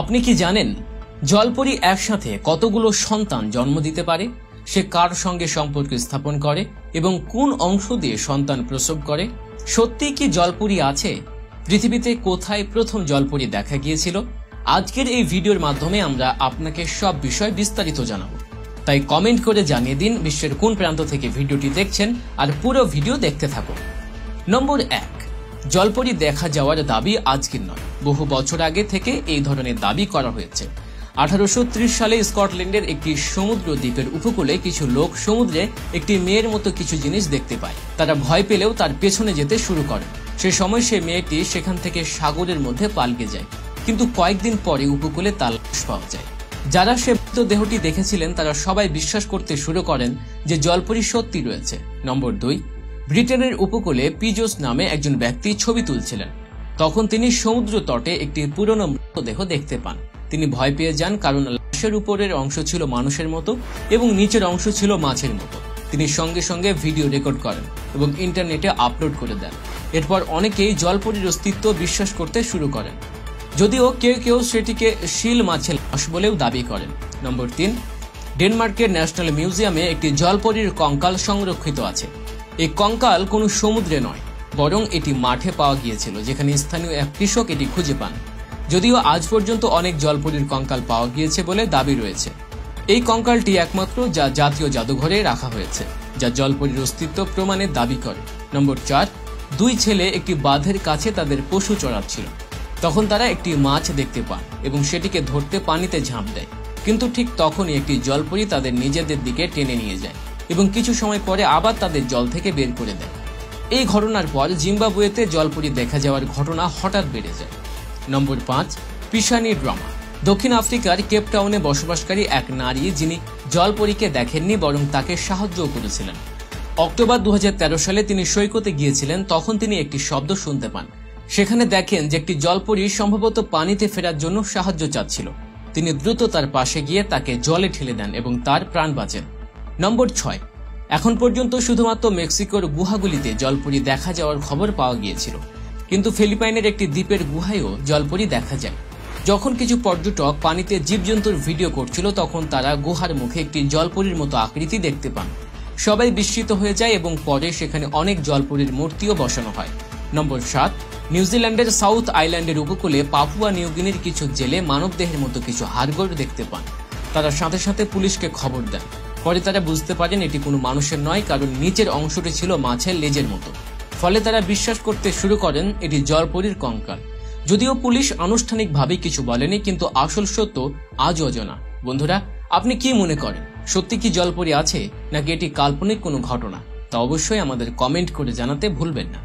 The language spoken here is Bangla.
আপনি কি জানেন জলপরি একসাথে কতগুলো সন্তান জন্ম দিতে পারে, সে কার সঙ্গে সম্পর্ক স্থাপন করে এবং কোন অংশ দিয়ে সন্তান প্রসব করে? সত্যি কি জলপরি আছে? পৃথিবীতে কোথায় প্রথম জলপরি দেখা গিয়েছিল? আজকের এই ভিডিওর মাধ্যমে আমরা আপনাকে সব বিষয় বিস্তারিত জানাবো। তাই কমেন্ট করে জানিয়ে দিন বিশ্বের কোন প্রান্ত থেকে ভিডিওটি দেখছেন আর পুরো ভিডিও দেখতে থাকুন। নম্বর 1, জলপরি দেখা যাওয়ার দাবি আজকের নয়, বহু বছর আগে থেকে এই ধরনের দাবি করা হয়েছে। 1830 সালে স্কটল্যান্ডের একটি সমুদ্র দ্বীপের উপকূলে কিছু লোক সমুদ্রে একটি মেয়ের মতো কিছু জিনিস দেখতে পায়। তারা ভয় পেলেও তার পেছনে যেতে শুরু করে। সে সময় সে মেয়েটি সেখান থেকে সাগরের মধ্যে পাল্টে যায়, কিন্তু কয়েকদিন পরে উপকূলে তার লাশ পাওয়া যায়। যারা সে দেহটি দেখেছিলেন তারা সবাই বিশ্বাস করতে শুরু করেন যে জলপরি সত্যি রয়েছে। নম্বর 2, ব্রিটেনের উপকূলে পিজোস নামে একজন ব্যক্তি ছবি তুলছিলেন। তখন তিনি সমুদ্র তটে একটি পুরনো মৃতদেহ দেখতে পান। তিনি ভয় পেয়ে যান, কারণ লাশের উপরের অংশ ছিল মানুষের মতো এবং নিচের অংশ ছিল মাছের মতো। তিনি সঙ্গে সঙ্গে ভিডিও রেকর্ড করেন এবং ইন্টারনেটে আপলোড করে দেন। এরপর অনেকেই জলপরির অস্তিত্ব বিশ্বাস করতে শুরু করেন, যদিও কেউ কেউ সেটিকে শিল মাছের লাশ বলেও দাবি করেন। নম্বর 3, ডেনমার্কের ন্যাশনাল মিউজিয়ামে একটি জলপরির কঙ্কাল সংরক্ষিত আছে। এই কঙ্কাল কোনো সমুদ্রে নয়, বরং এটি মাঠে পাওয়া গিয়েছিল, যেখানে স্থানীয় এক কৃষক এটি খুঁজে পান। যদিও আজ পর্যন্ত অনেক জলপরির কঙ্কাল পাওয়া গিয়েছে বলে দাবি রয়েছে, এই কঙ্কালটি একমাত্র যা জাতীয় জাদুঘরে রাখা হয়েছে, যা জলপরির অস্তিত্ব প্রমাণের দাবি করে। নম্বর 4, 2 ছেলে একটি বাঁধের কাছে তাদের পশু চড়াচ্ছিল। তখন তারা একটি মাছ দেখতে পান এবং সেটিকে ধরতে পানিতে ঝাঁপ দেয়, কিন্তু ঠিক তখনই একটি জলপরি তাদের নিজেদের দিকে টেনে নিয়ে যায় এবং কিছু সময় পরে আবার তাদের জল থেকে বের করে দেয়। এই ঘটনার পর জিম্বাবুয়েতে জলপরি দেখা যাওয়ার ঘটনা হঠাৎ বেড়ে যায়। নম্বর 5, পিসানি ড্রামা। দক্ষিণ আফ্রিকার কেপটাউনে বসবাসকারী এক নারী, যিনি জলপরিকে দেখেননি বরং তাকে সাহায্য করেছিলেন। অক্টোবর 2013 সালে তিনি সৈকতে গিয়েছিলেন। তখন তিনি একটি শব্দ শুনতে পান। সেখানে দেখেন যে একটি জলপরি সম্ভবত পানিতে ফেরার জন্য সাহায্য চাচ্ছিল। তিনি দ্রুত তার পাশে গিয়ে তাকে জলে ঠেলে দেন এবং তার প্রাণ বাঁচেন। নম্বর 6, এখন পর্যন্ত শুধুমাত্র মেক্সিকোর গুহাগুলিতে জলপরি দেখা যাওয়ার খবর পাওয়া গিয়েছিল, কিন্তু ফিলিপাইনের একটি দ্বীপের গুহায়ও জলপরি দেখা যায়। যখন কিছু পর্যটক পানিতে জীবজন্তুর ভিডিও করছিল, তখন তারা গুহার মুখে একটি জলপরির মতো আকৃতি দেখতে পান। সবাই বিস্মিত হয়ে যায় এবং পরে সেখানে অনেক জলপরির মূর্তিও বসানো হয়। নম্বর 7, নিউজিল্যান্ডের সাউথ আইল্যান্ডের উপকূলে পাপুয়া নিউগিনির কিছু জেলে মানবদেহের মতো কিছু হাড়গোড় দেখতে পান। তারা সাথে সাথে পুলিশকে খবর দেন। পরে তারা বুঝতে পারেন এটি কোনো মানুষের নয়, কারণ নিচের অংশটি ছিল মাছের লেজের মতো। ফলে তারা বিশ্বাস করতে শুরু করেন এটি জলপরির কঙ্কাল। যদিও পুলিশ আনুষ্ঠানিকভাবে কিছু বলেনি, কিন্তু আসল সত্য আজও অজানা। বন্ধুরা, আপনি কি মনে করেন, সত্যি কি জলপরি আছে নাকি এটি কাল্পনিক কোনো ঘটনা? তা অবশ্যই আমাদের কমেন্ট করে জানাতে ভুলবেন না।